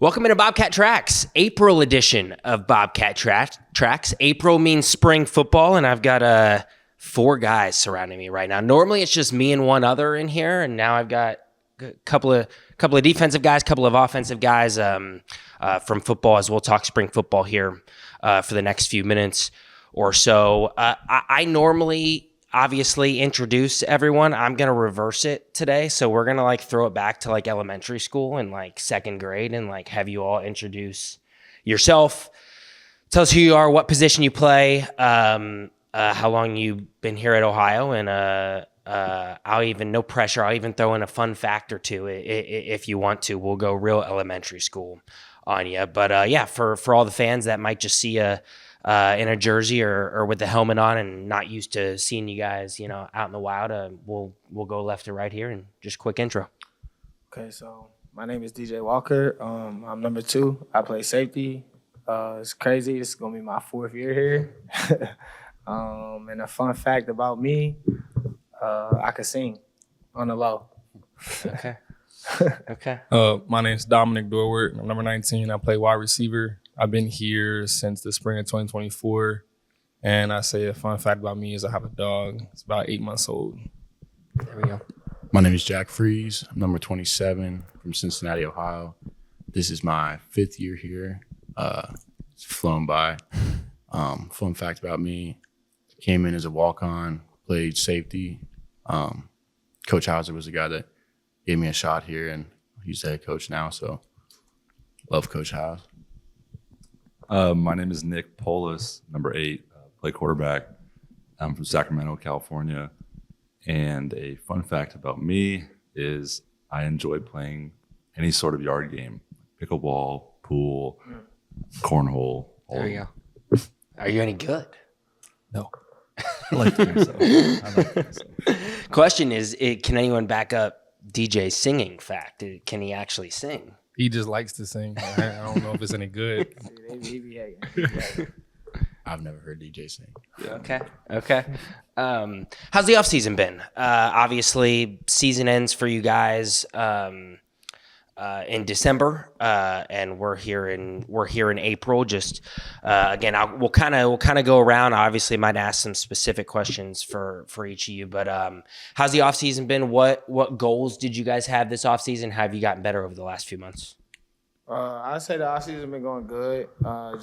Welcome into Bobcat Tracks, April edition of Bobcat Tracks. April means spring football, and I've got 4 guys surrounding me right now. Normally, it's just me and one other in here, and now I've got a couple of defensive guys, couple of offensive guys from football, as we'll talk spring football here for the next few minutes or so. I normally obviously introduce everyone. I'm going to reverse it today. So we're going to throw it back to elementary school and second grade and have you all introduce yourself. Tell us who you are, what position you play, how long you've been here at Ohio, and no pressure. I'll even throw in a fun fact or two if you want to. We'll go real elementary school on you. But for all the fans that might just see in a jersey or with the helmet on and not used to seeing you guys, out in the wild, we'll go left to right here and just quick intro. Okay, so my name is DJ Walker. I'm number 2. I play safety. It's crazy. It's going to be my 4th year here. And a fun fact about me, I can sing on the low. Okay. Okay. My name's Dominic Dorwart. I'm number 19. I play wide receiver. I've been here since the spring of 2024. And I say a fun fact about me is I have a dog. It's about 8 months old. There we go. My name is Jack Freeze. I'm number 27 from Cincinnati, Ohio. This is my 5th year here. It's flown by. Fun fact about me, came in as a walk-on, played safety. Coach Hauser was the guy that gave me a shot here, and he's the head coach now, so love Coach Hauser. My name is Nick Polis, number 8, play quarterback. I'm from Sacramento, California. And a fun fact about me is I enjoy playing any sort of yard game, pickleball, pool, cornhole. There you go. Are you any good? No. I like to think so. Question is, can anyone back up DJ's singing fact? Can he actually sing? He just likes to sing. I don't know if it's any good. I've never heard DJ sing. Okay. How's the offseason been? Obviously, season ends for you guys in December, and we're here in April. Just again, we'll kind of go around. I obviously might ask some specific questions for each of you, but how's the offseason been? What goals did you guys have this offseason? How have you gotten better over the last few months? I'd say the offseason been going good.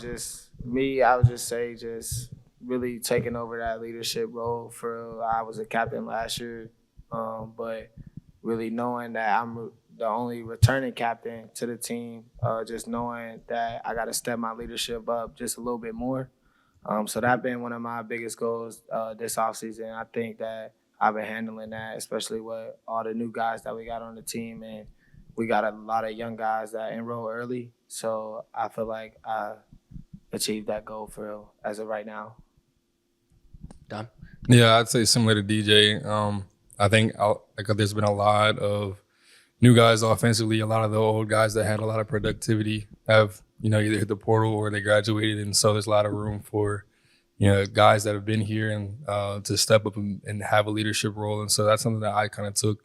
Just me, I would just say just really taking over that leadership role. I was a captain last year, but really knowing that I'm the only returning captain to the team, just knowing that I got to step my leadership up just a little bit more. So that's been one of my biggest goals this offseason. I think that I've been handling that, especially with all the new guys that we got on the team, and we got a lot of young guys that enroll early. So I feel like I achieved that goal for real as of right now. Done? Yeah, I'd say similar to DJ. I think there's been a lot of new guys offensively. A lot of the old guys that had a lot of productivity have, either hit the portal or they graduated. And so there's a lot of room for, guys that have been here and to step up and have a leadership role. And so that's something that I kind of took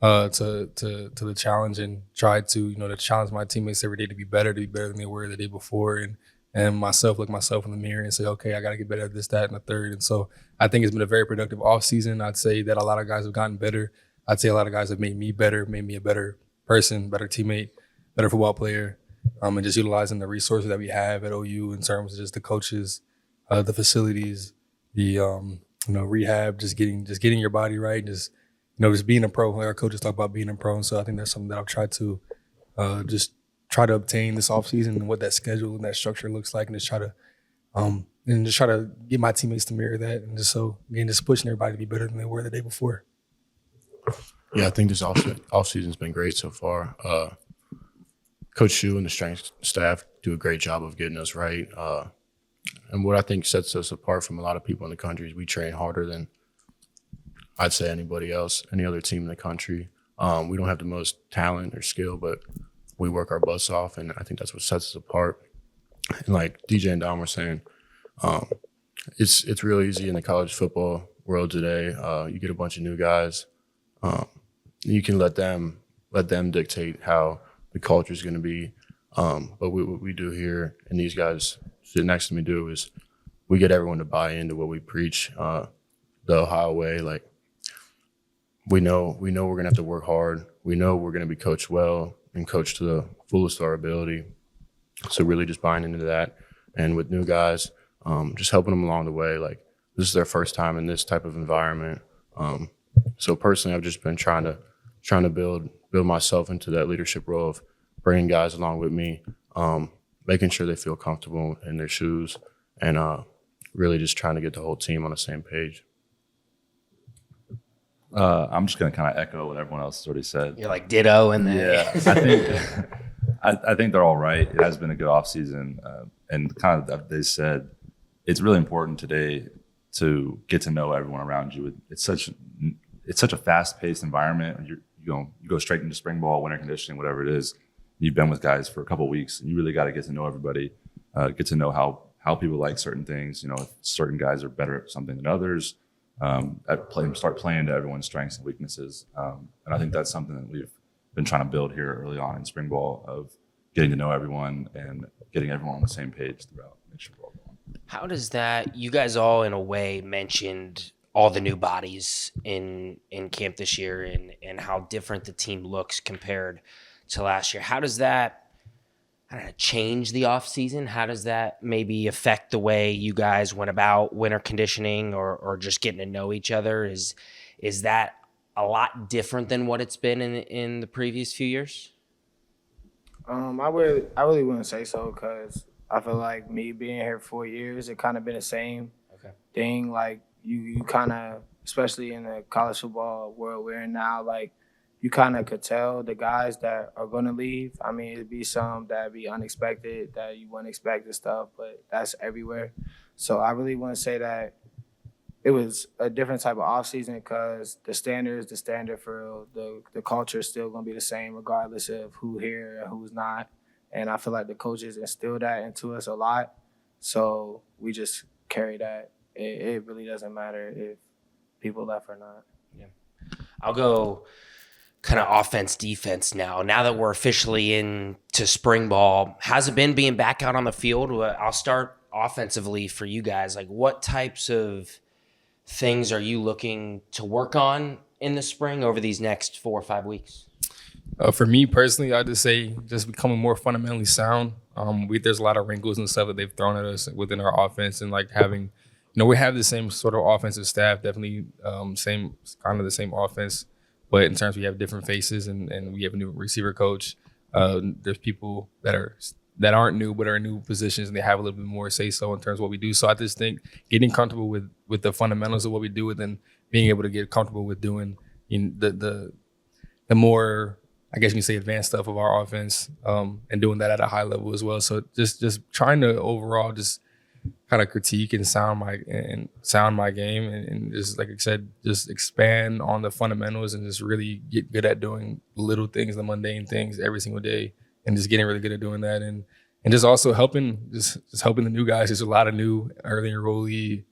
to the challenge and tried to, to challenge my teammates every day to be better than they were the day before. And look myself in the mirror and say, okay, I got to get better at this, that, and the third. And so I think it's been a very productive offseason. I'd say that a lot of guys have gotten better. I'd say a lot of guys have made me better, made me a better person, better teammate, better football player, and just utilizing the resources that we have at OU in terms of just the coaches, the facilities, the rehab, just getting your body right, just being a pro. Like our coaches talk about being a pro, and so I think that's something that I've tried to just try to obtain this offseason and what that schedule and that structure looks like, and just try to get my teammates to mirror that, and just pushing everybody to be better than they were the day before. Yeah, I think this off-season's been great so far. Coach Shu and the strength staff do a great job of getting us right. And what I think sets us apart from a lot of people in the country is we train harder than I'd say anybody else, any other team in the country. We don't have the most talent or skill, but we work our butts off, and I think that's what sets us apart. And like DJ and Dom were saying, it's real easy in the college football world today. You get a bunch of new guys. You can let them dictate how the culture is going to be. But what we do here, and these guys sit next to me do, is we get everyone to buy into what we preach, the Ohio way. Like we know we're gonna have to work hard. We know we're gonna be coached well and coached to the fullest of our ability. So really just buying into that, and with new guys, just helping them along the way. Like this is their first time in this type of environment. So personally, I've just been trying to build myself into that leadership role of bringing guys along with me, making sure they feel comfortable in their shoes, and really just trying to get the whole team on the same page. I'm just going to kind of echo what everyone else has already said. You're like ditto in there. Yeah, I think I think they're all right. It has been a good offseason. And kind of they said, it's really important today to get to know everyone around you. It's such a fast-paced environment. You go straight into spring ball, winter conditioning, whatever it is. You've been with guys for a couple of weeks, and you really got to get to know everybody, get to know how people like certain things. If certain guys are better at something than others. Start playing to everyone's strengths and weaknesses. And I think that's something that we've been trying to build here early on in spring ball, of getting to know everyone and getting everyone on the same page throughout. Make sure we're all going. How does that, you guys all in a way mentioned all the new bodies in camp this year and how different the team looks compared to last year. How does that, I don't know, change the off season? How does that maybe affect the way you guys went about winter conditioning or just getting to know each other? Is that a lot different than what it's been in the previous few years? I really wouldn't say so, because I feel like me being here 4 years, it kind of been the same thing. Like you kind of, especially in the college football world we're in now, like you kind of could tell the guys that are going to leave. I mean, it'd be some that'd be unexpected, that you wouldn't expect and stuff, but that's everywhere. So I really want to say that it was a different type of offseason, because the standard is the standard for the culture is still going to be the same regardless of who here and who's not. And I feel like the coaches instilled that into us a lot. So we just carry that. It really doesn't matter if people left or not. Yeah. I'll go kind of offense, defense now. Now that we're officially into spring ball, how's it been being back out on the field? I'll start offensively for you guys. Like, what types of things are you looking to work on in the spring over these next 4 or 5 weeks? For me personally, I'd just say just becoming more fundamentally sound. There's a lot of wrinkles and stuff that they've thrown at us within our offense, and like having, we have the same sort of offensive staff, definitely the same offense, but in terms we have different faces and we have a new receiver coach. There's people that aren't new but are in new positions, and they have a little bit more say so in terms of what we do. So I just think getting comfortable with the fundamentals of what we do, and then being able to get comfortable with doing the more, I guess you can say, advanced stuff of our offense, and doing that at a high level as well. So just trying to overall just kind of critique and sound my game, and just, like I said, just expand on the fundamentals and just really get good at doing little things, the mundane things every single day, and just getting really good at doing that, and just also helping the new guys. There's a lot of new early enrollee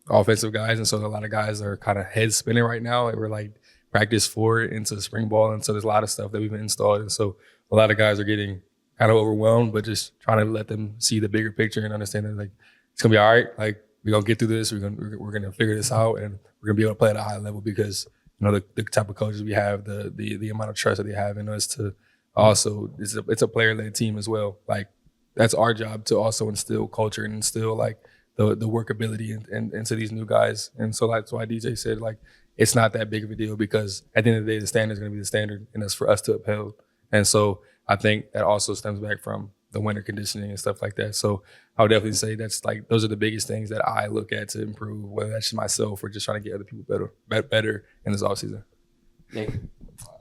offensive guys, and so a lot of guys are kind of head spinning right now. We're like practice forward into spring ball, and so there's a lot of stuff that we've installed, and so a lot of guys are getting kind of overwhelmed, but just trying to let them see the bigger picture and understand that, like, it's gonna be all right. Like, we're gonna get through this. We're gonna figure this out, and we're gonna be able to play at a high level because the type of coaches we have, the amount of trust that they have in us to also, it's a player-led team as well. Like, that's our job to also instill culture and instill like the workability into these new guys. And so that's why DJ said, like, it's not that big of a deal, because at the end of the day, the standard is going to be the standard, and it's for us to uphold. And so I think that also stems back from the winter conditioning and stuff like that. So I would definitely say those are the biggest things that I look at to improve, whether that's just myself or just trying to get other people better in this offseason. Nick?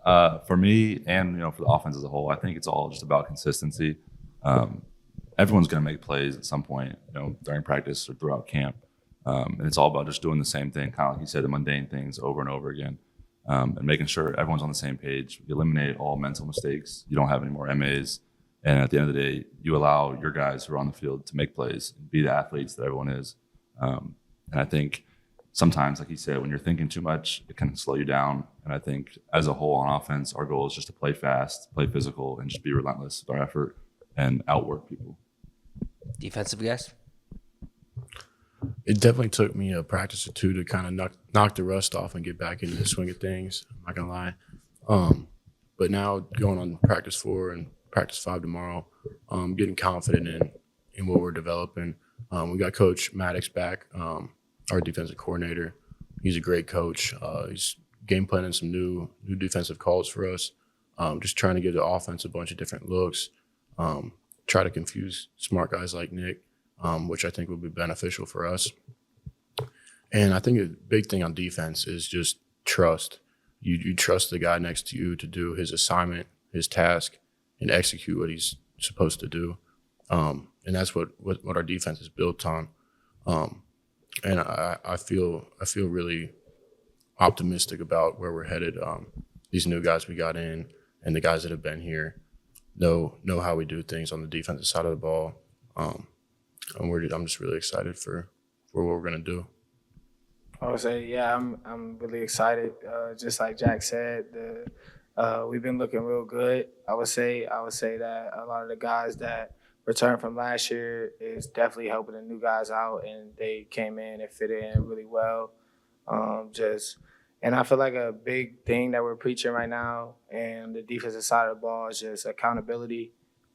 For me, and for the offense as a whole, I think it's all just about consistency. Everyone's going to make plays at some point, during practice or throughout camp. And it's all about just doing the same thing, kind of like you said, the mundane things over and over again, and making sure everyone's on the same page. You eliminate all mental mistakes. You don't have any more MAs. And at the end of the day, you allow your guys who are on the field to make plays and be the athletes that everyone is. And I think sometimes, like you said, when you're thinking too much, it can slow you down. And I think as a whole on offense, our goal is just to play fast, play physical, and just be relentless with our effort and outwork people. Defensive guys? It definitely took me a practice or two to kind of knock the rust off and get back into the swing of things. I'm not gonna lie. But now going on practice 4 and practice 5 tomorrow, getting confident in what we're developing. We got Coach Maddox back, our defensive coordinator. He's a great coach. He's game planning some new defensive calls for us. Just trying to give the offense a bunch of different looks. Try to confuse smart guys like Nick, which I think would be beneficial for us. And I think a big thing on defense is just trust. You trust the guy next to you to do his assignment, his task, and execute what he's supposed to do. And that's what our defense is built on. And I feel really optimistic about where we're headed. These new guys we got in and the guys that have been here know how we do things on the defensive side of the ball. And I'm just really excited for what we're gonna do. I would say, yeah, I'm really excited. Just like Jack said, we've been looking real good. I would say that a lot of the guys that returned from last year is definitely helping the new guys out, and they came in and fit in really well. And I feel like a big thing that we're preaching right now, and the defensive side of the ball, is just accountability.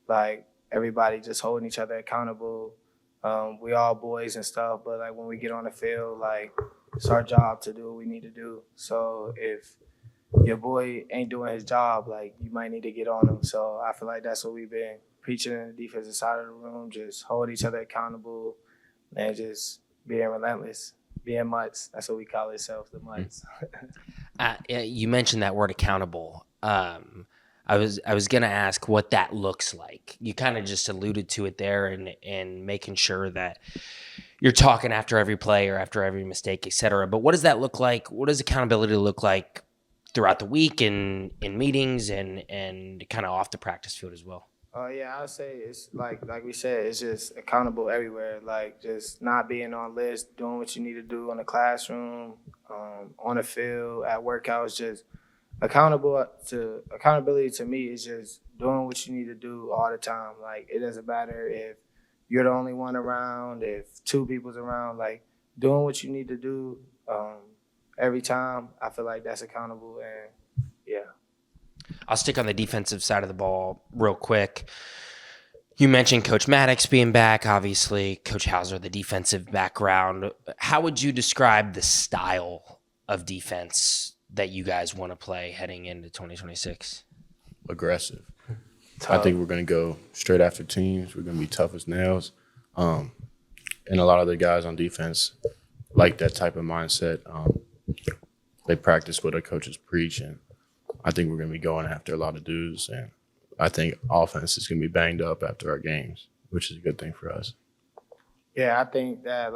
Like everybody just holding each other accountable. We all boys and stuff, but like when we get on the field, like it's our job to do what we need to do. So if your boy ain't doing his job, like you might need to get on him. So I feel like that's what we've been preaching in the defensive side of the room, just hold each other accountable and just being relentless, being mutts. That's what we call ourselves, the mutts. You mentioned that word accountable. I was gonna ask what that looks like. You kind of just alluded to it there, and making sure that you're talking after every play or after every mistake, et cetera. But what does that look like? What does accountability look like throughout the week in meetings and kind of off the practice field as well? Yeah, I would say it's like we said, it's just accountable everywhere. Like just not being on lists, doing what you need to do in the classroom, on the field, at workouts. Just accountability to me is just doing what you need to do all the time. Like it doesn't matter if you're the only one around, if 2 people's around. Like doing what you need to do every time. I feel like that's accountable, and yeah. I'll stick on the defensive side of the ball real quick. You mentioned Coach Maddox being back, obviously. Coach Hauser, the defensive background. How would you describe the style of defense that you guys want to play heading into 2026? Aggressive. Tough. I think we're going to go straight after teams. We're going to be tough as nails. And a lot of the guys on defense like that type of mindset. They practice what our coaches preach, and I think we're going to be going after a lot of dudes. And I think offense is going to be banged up after our games, which is a good thing for us. Yeah, I think that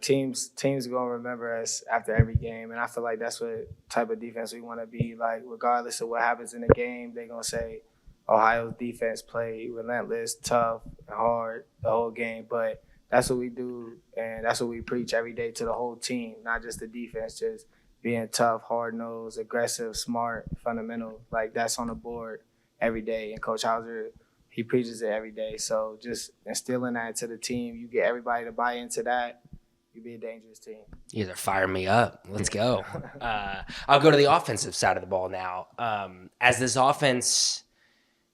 teams are gonna remember us after every game, and I feel like that's what type of defense we want to be. Like regardless of what happens in the game, they're gonna say Ohio's defense played relentless, tough, and hard the whole game. But that's what we do, and that's what we preach every day to the whole team, not just the defense, just being tough, hard-nosed, aggressive, smart, fundamental. Like that's on the board every day, and Coach Hauser, he preaches it every day. So just instilling that to the team, you get everybody to buy into that, you'd be a dangerous team. You guys are firing me up. Let's go. I'll go to the offensive side of the ball now. As this offense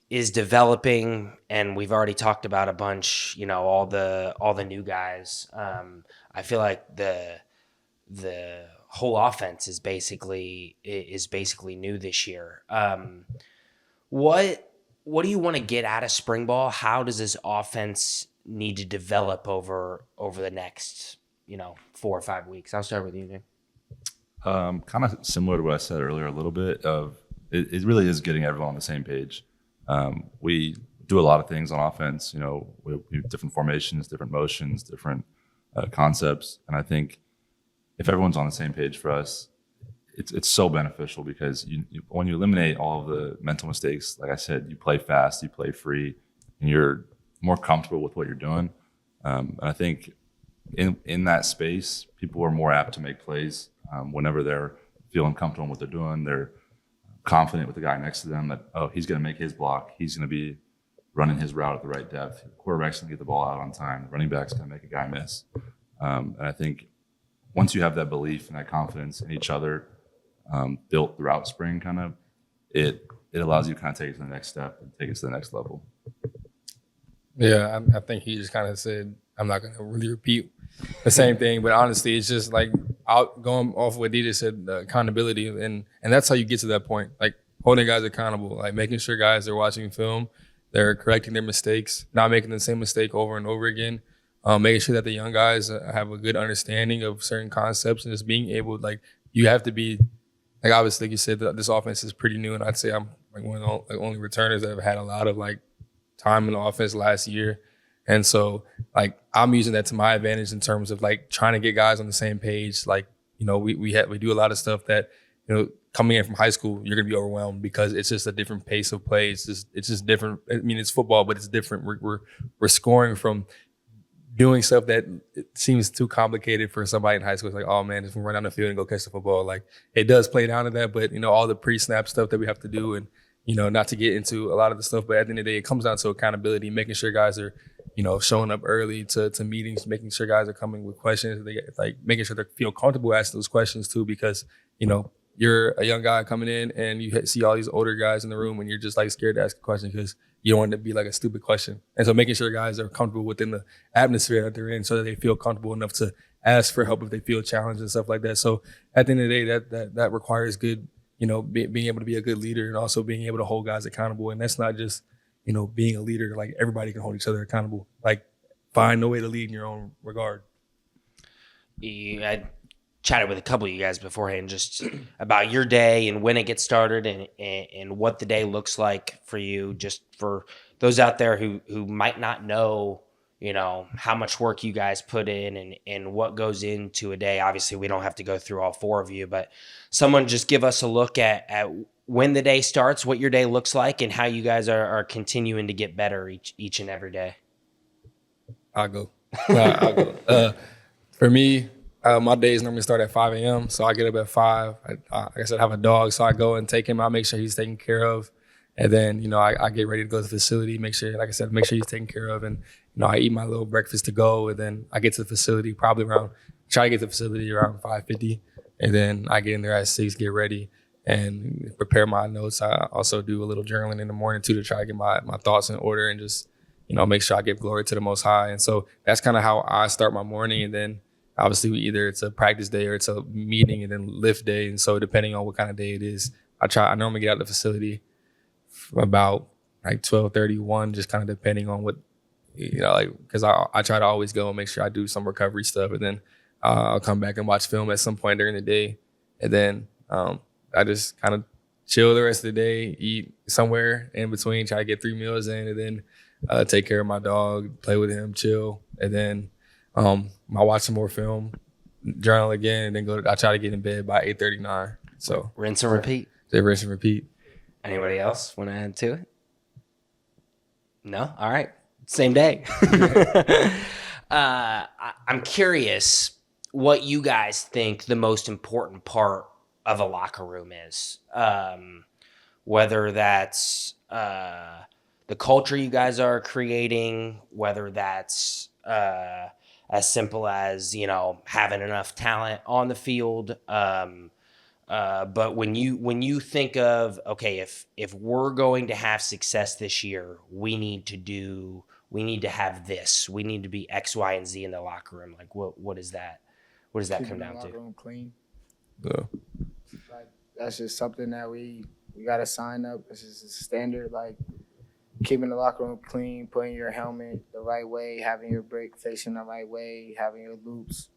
is developing, and we've already talked about a bunch, all the new guys. I feel like the whole offense is basically new this year. What do you want to get out of spring ball? How does this offense need to develop over the next, 4 or 5 weeks? I'll start with you, Nick. Kind of similar to what I said earlier, a little bit of it really is getting everyone on the same page. We do a lot of things on offense. We have different formations, different motions, different concepts, and I think if everyone's on the same page for us, it's so beneficial because when you eliminate all of the mental mistakes, like I said, you play fast, you play free, and you're more comfortable with what you're doing. And I think in that space, people are more apt to make plays whenever they're feeling comfortable in what they're doing. They're confident with the guy next to them that, oh, he's going to make his block. He's going to be running his route at the right depth. The quarterback's going to get the ball out on time. The running back's going to make a guy miss. And I think once you have that belief and that confidence in each other built throughout spring, kind of, it allows you to kind of take it to the next step and take it to the next level. Yeah, I think he just kind of said, I'm not going to really repeat the same thing, but honestly, it's just like going off what DJ said, the accountability, and that's how you get to that point, like holding guys accountable, like making sure guys are watching film, they're correcting their mistakes, not making the same mistake over and over again, making sure that the young guys have a good understanding of certain concepts, and just being able, like, you have to be, like, obviously, like you said, this offense is pretty new, and I'd say I'm like one of the only returners that have had a lot of like time in the offense last year. And so, like, I'm using that to my advantage in terms of like trying to get guys on the same page. Like, you know, we do a lot of stuff that, you know, coming in from high school, you're gonna be overwhelmed because it's just a different pace of play. It's just different. I mean, it's football, but it's different. We're scoring from doing stuff that it seems too complicated for somebody in high school. It's like, oh man, just run down the field and go catch the football. Like, it does play down to that, but you know, all the pre-snap stuff that we have to do, and you know, not to get into a lot of the stuff, but at the end of the day, it comes down to accountability, making sure guys are, you know, showing up early to meetings, making sure guys are coming with questions. They like making sure they feel comfortable asking those questions too, because, you know, you're a young guy coming in and you see all these older guys in the room and you're just like scared to ask a question because you don't want it to be like a stupid question. And so making sure guys are comfortable within the atmosphere that they're in so that they feel comfortable enough to ask for help if they feel challenged and stuff like that. So at the end of the day, that requires good, you know, being able to be a good leader and also being able to hold guys accountable. And that's not just, you know, being a leader, like everybody can hold each other accountable. Like, find a way to lead in your own regard. I chatted with a couple of you guys beforehand just about your day and when it gets started and what the day looks like for you, just for those out there who might not know, you know, how much work you guys put in and what goes into a day. Obviously, we don't have to go through all four of you, but someone just give us a look at when the day starts, what your day looks like, and how you guys are continuing to get better each and every day. I'll go. For me, my days normally start at 5 a.m., so I get up at 5. Like I said, I have a dog, so I go and take him out, make sure he's taken care of. And then, you know, I get ready to go to the facility, make sure, like I said, make sure he's taken care of. And, you know, I eat my little breakfast to go. And then I get to the facility try to get to the facility around 5:50. And then I get in there at 6, get ready and prepare my notes. I also do a little journaling in the morning too to try to get my thoughts in order and just, you know, make sure I give glory to the Most High. And so that's kind of how I start my morning. And then obviously either it's a practice day or it's a meeting and then lift day. And so depending on what kind of day it is, I normally get out of the facility about like 12:31, just kind of depending on what, you know, like, because I try to always go and make sure I do some recovery stuff, and then I'll come back and watch film at some point during the day, and then I just kind of chill the rest of the day, eat somewhere in between, try to get 3 meals in, and then take care of my dog, play with him, chill, and then I watch some more film, journal again, and then I try to get in bed by 8:39. So rinse and repeat. Rinse and repeat. Anybody else want to add to it? No? All right. Same day. I'm curious what you guys think the most important part of a locker room is. Whether that's the culture you guys are creating, whether that's as simple as, you know, having enough talent on the field. But when you think of, okay, if we're going to have success this year, we need to have this. We need to be X, Y, and Z in the locker room. Like, what is that? What does that come down to? Locker room clean. Yeah. Like, that's just something that we got to sign up. This is a standard. Like, keeping the locker room clean, putting your helmet the right way, having your brake facing the right way, having your loops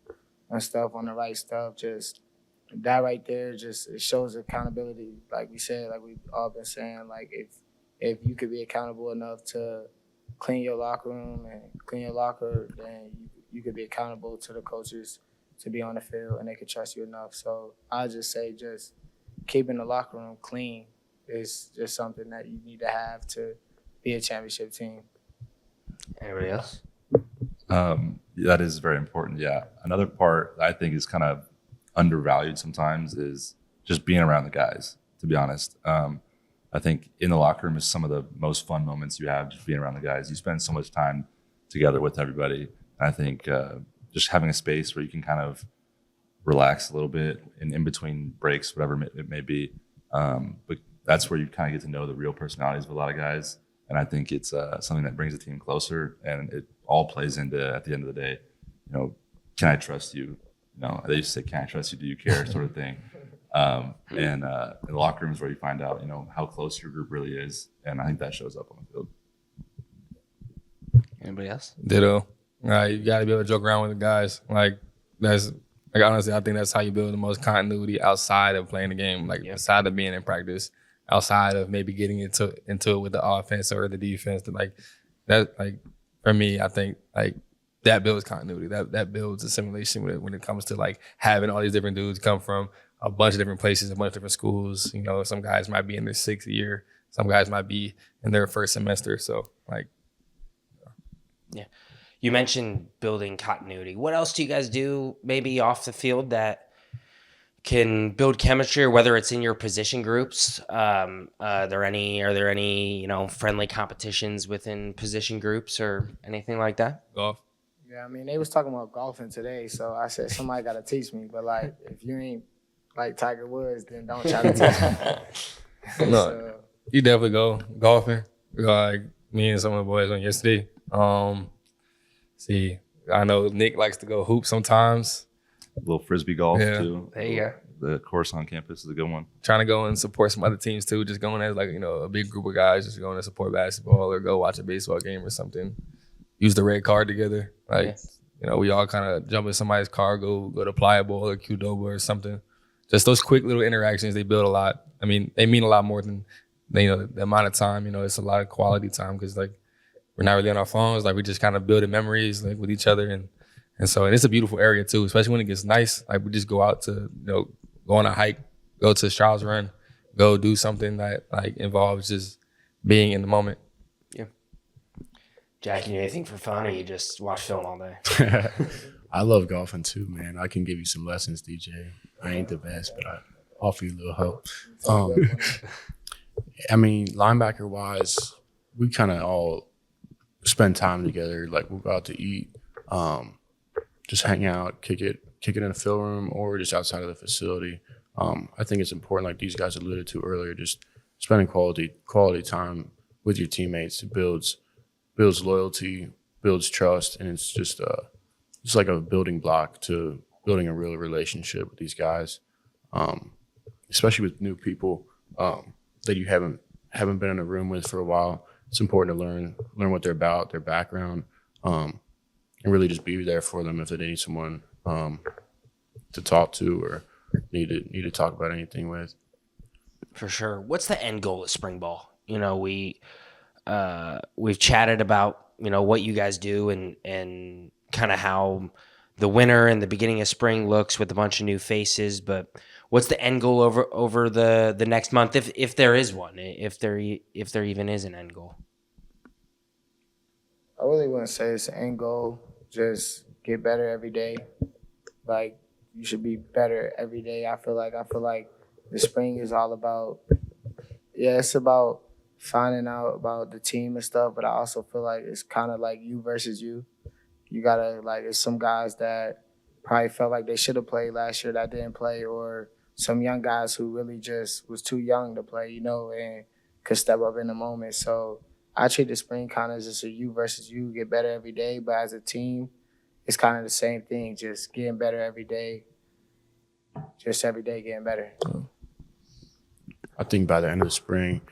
and stuff on the right stuff. Just that right there, just it shows accountability. Like we said, like we've all been saying, like if you could be accountable enough to clean your locker room and clean your locker, then you could be accountable to the coaches to be on the field and they could trust you enough. So I just say just keeping the locker room clean is just something that you need to have to be a championship team. Anybody else? That is very important. Yeah. Another part I think is kind of undervalued sometimes is just being around the guys, to be honest. I think in the locker room is some of the most fun moments you have, just being around the guys. You spend so much time together with everybody. And I think just having a space where you can kind of relax a little bit in between breaks, whatever it may be. But that's where you kind of get to know the real personalities of a lot of guys. And I think it's something that brings the team closer, and it all plays into, at the end of the day, can I trust you? They used to say, can I trust you? Do you care? Sort of thing. And in the locker rooms where you find out, how close your group really is. And I think that shows up on the field. Anybody else? Ditto. You got to be able to joke around with the guys. Honestly, I think that's how you build the most continuity outside of playing the game, outside of being in practice, outside of maybe getting into it with the offense or the defense. For me, I think that builds continuity. That builds assimilation when it comes to having all these different dudes come from a bunch of different places, a bunch of different schools. Some guys might be in their 6th year, some guys might be in their 1st semester. So yeah. You mentioned building continuity. What else do you guys do maybe off the field that can build chemistry, or whether it's in your position groups? Are there any friendly competitions within position groups or anything like that? golf. Yeah, I mean, they was talking about golfing today, so I said somebody got to teach me. But if you ain't like Tiger Woods, then don't try to teach me. No, you definitely go golfing. Me and some of the boys went yesterday. I know Nick likes to go hoop sometimes. A little frisbee golf too. There you go. The course on campus is a good one. Trying to go and support some other teams too. Just going as a big group of guys, just going to support basketball or go watch a baseball game or something. Use the red card together. We all kind of jump in somebody's car, go to Pliable or Qdoba or something. Just those quick little interactions, they build a lot. I mean, they mean a lot more than the amount of time. It's a lot of quality time because we're not really on our phones. We just kind of building memories with each other, and it's a beautiful area too, especially when it gets nice. We just go out to go on a hike, go to Charles Run, go do something that involves just being in the moment. Yeah. Jack, you do anything for fun, or you just watch film all day? I love golfing too, man. I can give you some lessons, DJ. I ain't the best, but I offer you a little help. I mean, linebacker wise, we kind of all spend time together. We'll go out to eat, just hang out, kick it in the film room, or just outside of the facility. I think it's important, like these guys alluded to earlier, just spending quality time with your teammates. It builds loyalty, builds trust, and it's just like a building block to building a real relationship with these guys, especially with new people that you haven't been in a room with for a while. It's important to learn what they're about, their background, and really just be there for them if they need someone to talk to or need to talk about anything with. For sure. What's the end goal at spring ball? We've chatted about what you guys do and kind of how the winter and the beginning of spring looks with a bunch of new faces, but what's the end goal over the next month, if there is one, if there even is an end goal? I really wouldn't say it's an end goal. Just get better every day. You should be better every day. I feel like the spring is all about, it's about finding out about the team and stuff, but I also feel like it's kind of like you versus you. You gotta, there's some guys that probably felt like they should have played last year that didn't play, or some young guys who really just was too young to play, and could step up in the moment. So I treat the spring kind of just a you versus you, get better every day. But as a team, it's kind of the same thing, just getting better every day. Just every day getting better. I think by the end of the spring,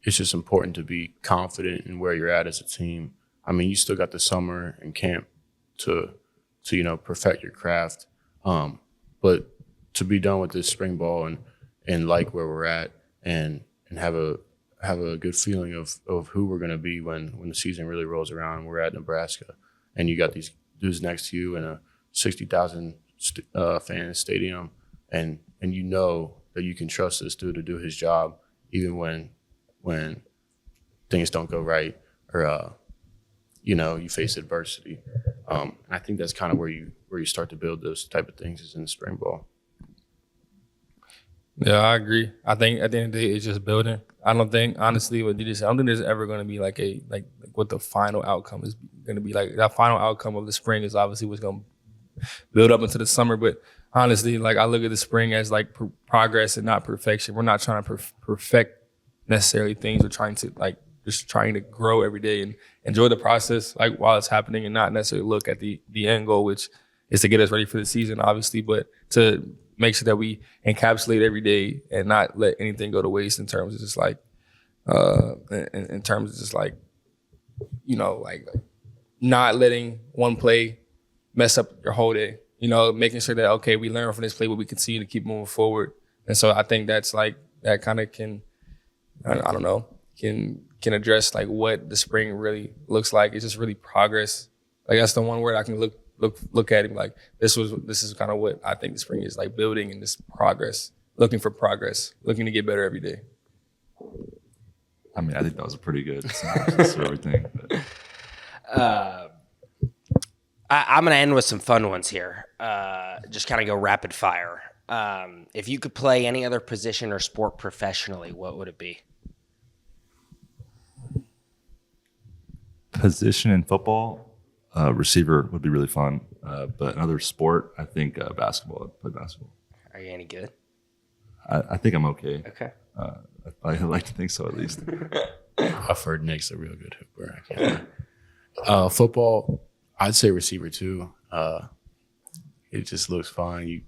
it's just important to be confident in where you're at as a team. I mean, you still got the summer and camp to perfect your craft. But to be done with this spring ball and like where we're at and have a good feeling of who we're going to be when the season really rolls around and we're at Nebraska and you got these dudes next to you in a 60,000 fan stadium and that you can trust this dude to do his job even when things don't go right or you face adversity. I think that's kind of where you start to build those type of things is in the spring ball. Yeah, I agree. I think at the end of the day, it's just building. I don't think, honestly, what you just said, I don't think there's ever going to be like what the final outcome is going to be. Like that final outcome of the spring is obviously what's going to build up into the summer. But honestly, like I look at the spring as like progress and not perfection. We're not trying to perfect necessarily things. We're trying to just trying to grow every day and enjoy the process like while it's happening and not necessarily look at the end goal, which is to get us ready for the season, obviously, but to make sure that we encapsulate every day and not let anything go to waste in terms of just like, in terms of just like, like not letting one play mess up your whole day, making sure that, okay, we learn from this play, but we continue to keep moving forward. And so I think that's like, that kind of can, I don't know, can address like what the spring really looks like. It's just really progress. Like that's the one word I can look at it like this is kind of what I think the spring is like, building and this progress, looking for progress, looking to get better every day. I mean, I think that was a pretty good synopsis of everything. I'm going to end with some fun ones here. Just kind of go rapid fire. If you could play any other position or sport professionally, what would it be? Position in football, receiver would be really fun. But another sport, I think basketball. I'd play basketball. Are you any good? I think I'm okay. Okay. I like to think so, at least. I've heard Nick's a real good hooper. I can't lie. Football, I'd say receiver too. It just looks fun. You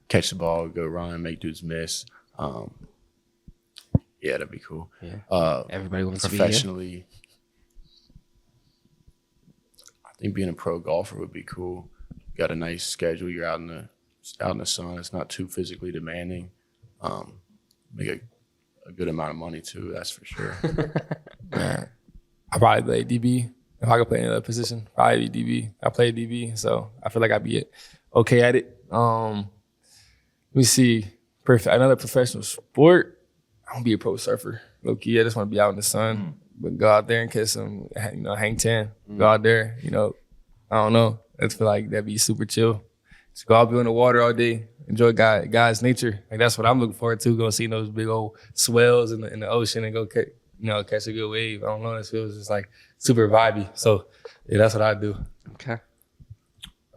catch the ball, go run, make dudes miss. Yeah, that'd be cool. Yeah. Everybody wants to be professionally. I think being a pro golfer would be cool. You got a nice schedule. You're out in the sun. It's not too physically demanding. Make a good amount of money too. That's for sure. Man, I probably play DB. If I could play another position, probably be DB. I play DB, so I feel like I'd be okay at it. Let me see. Another professional sport. I want to be a pro surfer. Low key, I just want to be out in the sun, but go out there and catch some, hang 10. Go out there, I don't know. I just feel like that'd be super chill. Just go out, be in the water all day, enjoy God's nature. Like that's what I'm looking forward to. Go see those big old swells in the ocean and go catch a good wave. I don't know. This feels just like super vibey. So yeah, that's what I do. Okay.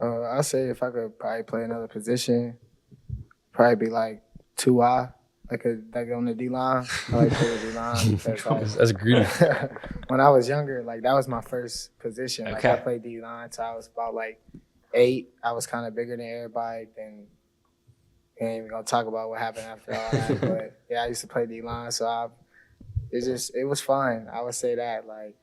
I say if I could probably play another position, probably be like 2I, like on the D line. I like play the D line. That's greedy. When I was younger, like that was my first position. Like Okay. I played D line, so I was about like 8. I was kind of bigger than everybody. Then we ain't even gonna talk about what happened after all that. But yeah, I used to play D line, so it was fun. I would say that, like,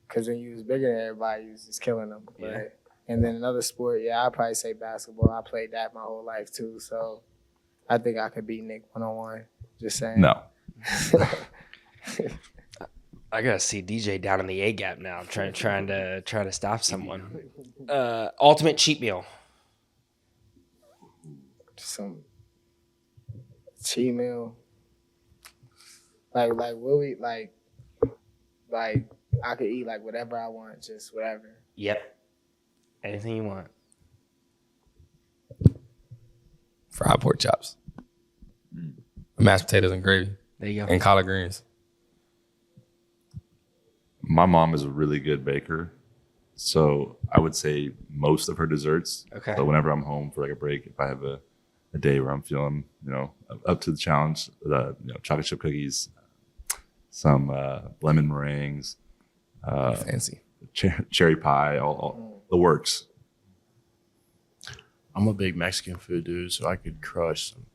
because when you was bigger than everybody, you was just killing them. But, Yeah. And then another sport, yeah, I'd probably say basketball. I played that my whole life too, so I think I could beat Nick 1-on-1. Just saying. No. I gotta see DJ down in the A gap now. I'm trying to stop someone. Ultimate cheat meal. Some cheat meal. Like what we like I could eat like whatever I want, just whatever. Yep. Anything you want. Fried pork chops, mashed potatoes and gravy, There you go. and collard greens. My mom is a really good baker, so I would say most of her desserts. Okay. But whenever I'm home for like a break, if I have a day where I'm feeling, up to the challenge, chocolate chip cookies, some lemon meringues, Fancy. cherry pie, all the works. I'm a big Mexican food dude, so I could crush some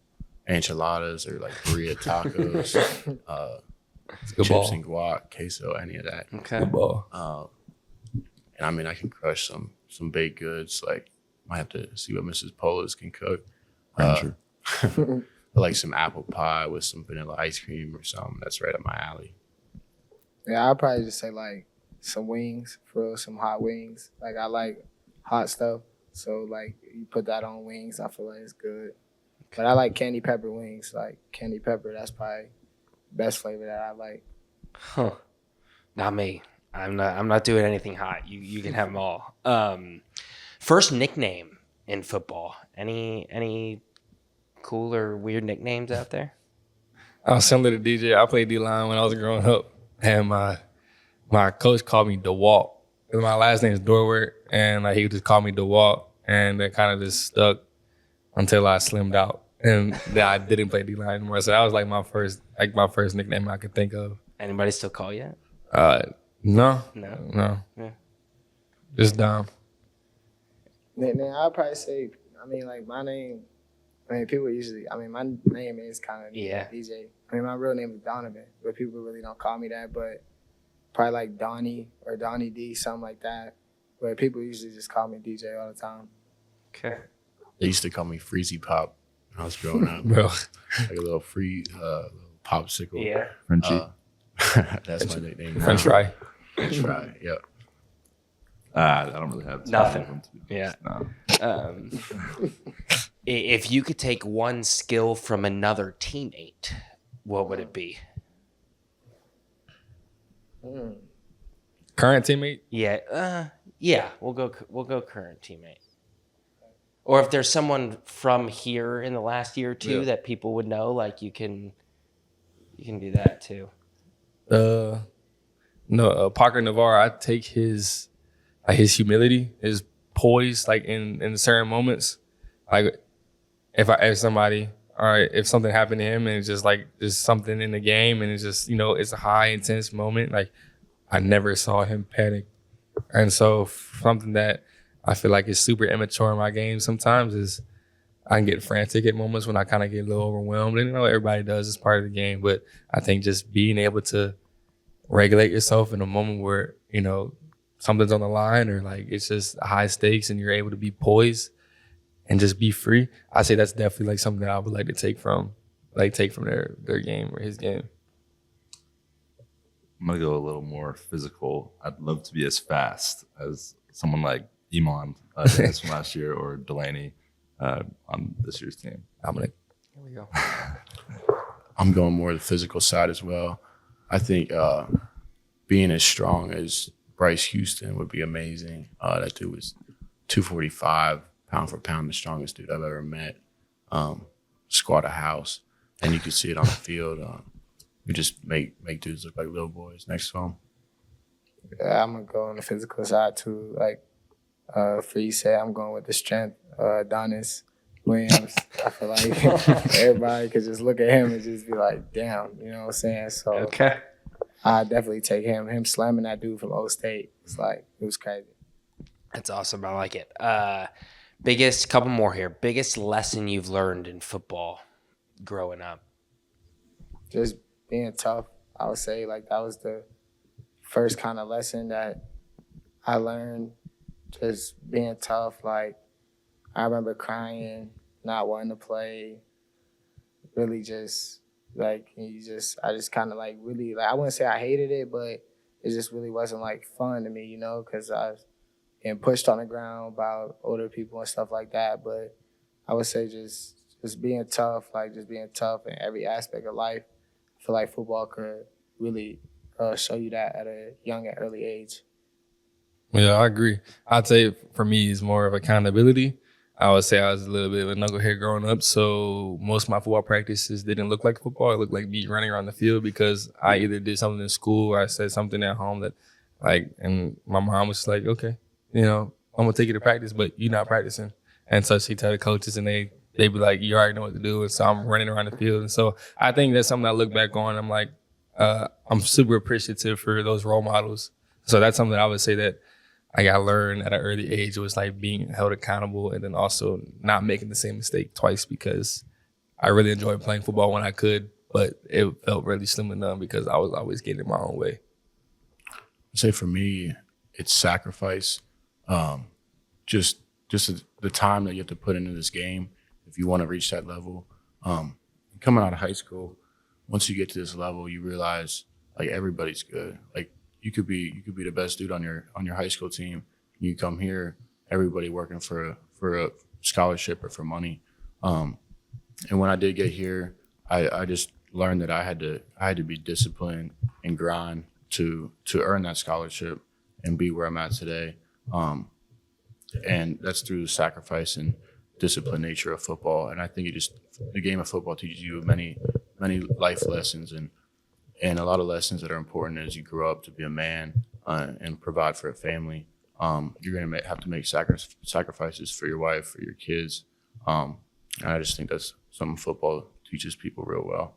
enchiladas or like burrito tacos, It's a good chips ball. and guac, queso, any of that. Okay. Good ball. And I mean, I can crush some baked goods. Like, might have to see what Mrs. Polis can cook. Ranger. Like some apple pie with some vanilla ice cream or something. That's right up my alley. Yeah, I'd probably just say like some wings, for real, some hot wings. Like I like hot stuff, so like you put that on wings, I feel like it's good. But I like candy pepper wings. Like candy pepper, that's probably the best flavor that I like. Huh. Not me. I'm not doing anything hot. You can have them all. First nickname in football. Any cool or weird nicknames out there? I was similar to DJ. I played D-line when I was growing up, and my coach called me DeWalt. My last name is Dorwart, and like he would just call me DeWalt, and that kind of just stuck until I slimmed out, and then I didn't play D-line anymore. So that was like my first nickname I could think of. Anybody still call you? No. Yeah. Just Dom. Nickname, I'd probably say, like my name, people usually, my name is kind of DJ. My real name is Donovan, but people really don't call me that, but probably like Donnie or Donnie D, something like that. But people usually just call me DJ all the time. Okay. They used to call me Freezy Pop when I was growing up. Bro. Like a little little popsicle. Yeah. Frenchie. That's my nickname. French fry. French fry, yep. I don't really have Nothing. of them, to be honest. Yeah. If you could take one skill from another teammate, what would it be? Current teammate? Yeah. We'll go current teammate. Or if there's someone from here in the last year or two that people would know, like you can do that too. Parker Navarre, I take his humility, his poise, like in certain moments. Like if somebody, all right, if something happened to him and it's just like there's something in the game and it's just, it's a high intense moment, like I never saw him panic. And so something that I feel like is super immature in my game sometimes is I can get frantic at moments when I kind of get a little overwhelmed. And everybody does, it's part of the game. But I think just being able to regulate yourself in a moment where, something's on the line or like it's just high stakes and you're able to be poised and just be free. I say that's definitely like something that I would like to take from their game or his game. I'm going to go a little more physical. I'd love to be as fast as someone like Iman Dennis from last year or Delaney on this year's team. Here we go. I'm going more the physical side as well. I think being as strong as Bryce Houston would be amazing. That dude was 245, pound for pound, the strongest dude I've ever met. Squat a house, and you could see it on the field. We just make dudes look like little boys next to him. Yeah, I'm going to go on the physical side too. Like Free said, I'm going with the strength. Adonis Williams, I feel like everybody could just look at him and just be like, damn, you know what I'm saying? So Okay. I definitely take him. Him slamming that dude from O State, it was crazy. That's awesome. I like it. Couple more here. Biggest lesson you've learned in football growing up? Just being tough, I would say. Like, that was the first kind of lesson that I learned, just being tough. Like, I remember crying, not wanting to play, really just, I just kind of, really, I wouldn't say I hated it, but it just really wasn't, fun to me, because I was getting pushed on the ground by older people and stuff like that. But I would say just being tough, just being tough in every aspect of life. I feel like football could really show you that at a young and early age. Yeah, I agree. I'd say for me, it's more of accountability. I would say I was a little bit of a knucklehead growing up, so most of my football practices didn't look like football. It looked like me running around the field because I either did something in school or I said something at home that, and my mom was like, okay, I'm going to take you to practice, but you're not practicing. And so she tell the coaches and they'd be like, you already know what to do. And so I'm running around the field. And so I think that's something I look back on. I'm like, I'm super appreciative for those role models. So that's something that I would say that I learned at an early age. It was being held accountable and then also not making the same mistake twice, because I really enjoyed playing football when I could, but it felt really slim and none because I was always getting in my own way. I'd say for me, it's sacrifice. Just the time that you have to put into this game if you want to reach that level. Coming out of high school, once you get to this level, you realize everybody's good. You could be the best dude on your high school team. You come here, everybody working for a scholarship or for money. And when I did get here, I just learned that I had to be disciplined and grind to earn that scholarship and be where I'm at today. And that's through the sacrifice and disciplined nature of football. And I think the game of football teaches you many life lessons and a lot of lessons that are important as you grow up to be a man and provide for a family. You're going to have to make sacrifices for your wife, for your kids. And I just think that's something football teaches people real well.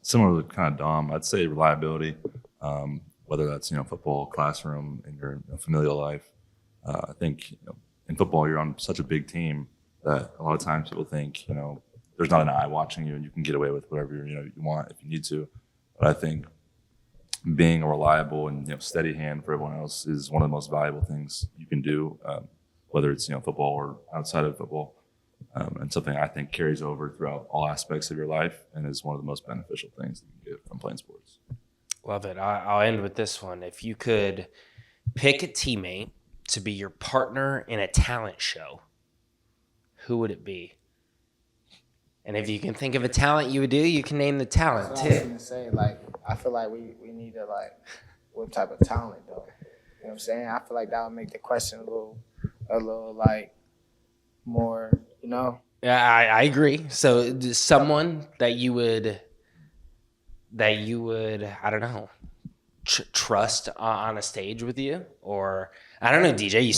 Similar to kind of Dom, I'd say reliability, whether that's, football, classroom, in your familial life. I think, in football, you're on such a big team that a lot of times people think, there's not an eye watching you and you can get away with whatever, you want if you need to. But I think being a reliable and, steady hand for everyone else is one of the most valuable things you can do, whether it's, football or outside of football. And something I think carries over throughout all aspects of your life and is one of the most beneficial things that you can get from playing sports. Love it. I'll end with this one. If you could pick a teammate to be your partner in a talent show, who would it be? And if you can think of a talent you would do, you can name the talent That's what I was too. gonna say. I feel like we need to what type of talent though? You know what I'm saying? I feel like that would make the question a little more, Yeah, I agree. So someone that you would, I don't know, trust on a stage with you, or I don't know, DJ. You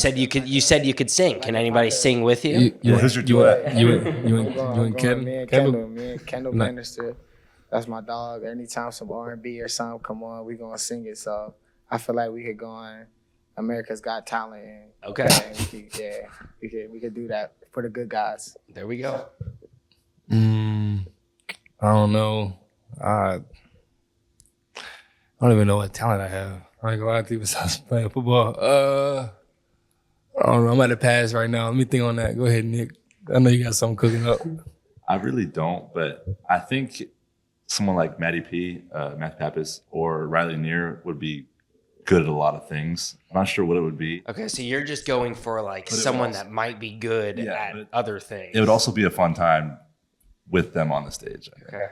said you could sing. Can anybody sing with you? Who's your duet? You and Kevin? Me and Kendall Bannister. That's my dog. Anytime some R&B or something come on, we gonna sing it. So I feel like we could go on America's Got Talent. And, Okay. We could do that for the good guys. There we go. I don't know. I don't even know what talent I have. I ain't gonna lie to you besides playing football. I don't know. I'm at a pass right now. Let me think on that. Go ahead, Nick. I know you got something cooking up. I really don't, but I think someone like Matty P, Matt Pappas, or Riley Neer would be good at a lot of things. I'm not sure what it would be. Okay, so you're just going for someone that might be good at other things. It would also be a fun time with them on the stage. Okay.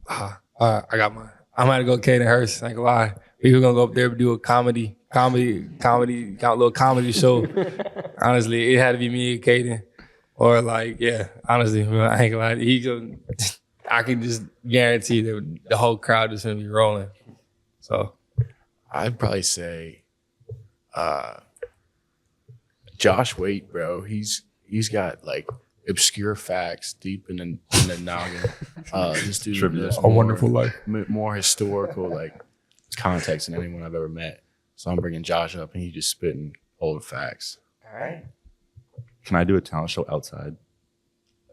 I got mine. I'm gonna go Caden Hurst. I ain't gonna lie. We were gonna go up there and do a little comedy show. Honestly, it had to be me and Caden. Or honestly, I ain't gonna lie. I can just guarantee that the whole crowd is gonna be rolling. So I'd probably say Josh Waite, bro. He's got obscure facts deep in the noggin. This dude knows A Wonderful Life. more historical context than anyone I've ever met. So I'm bringing Josh up, and he's just spitting old facts. All right. Can I do a talent show outside?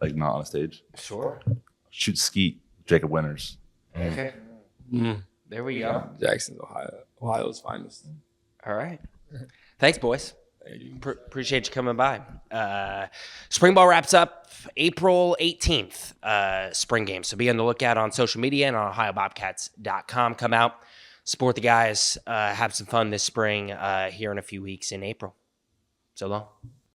Not on a stage? Sure. Shoot skeet, Jacob Winters. Okay. There we go. Jackson's Ohio's finest. All right. Thanks, boys. Appreciate you coming by. Spring ball wraps up April 18th, spring game. So be on the lookout on social media and on OhioBobcats.com. Come out, support the guys, have some fun this spring here in a few weeks in April. So long.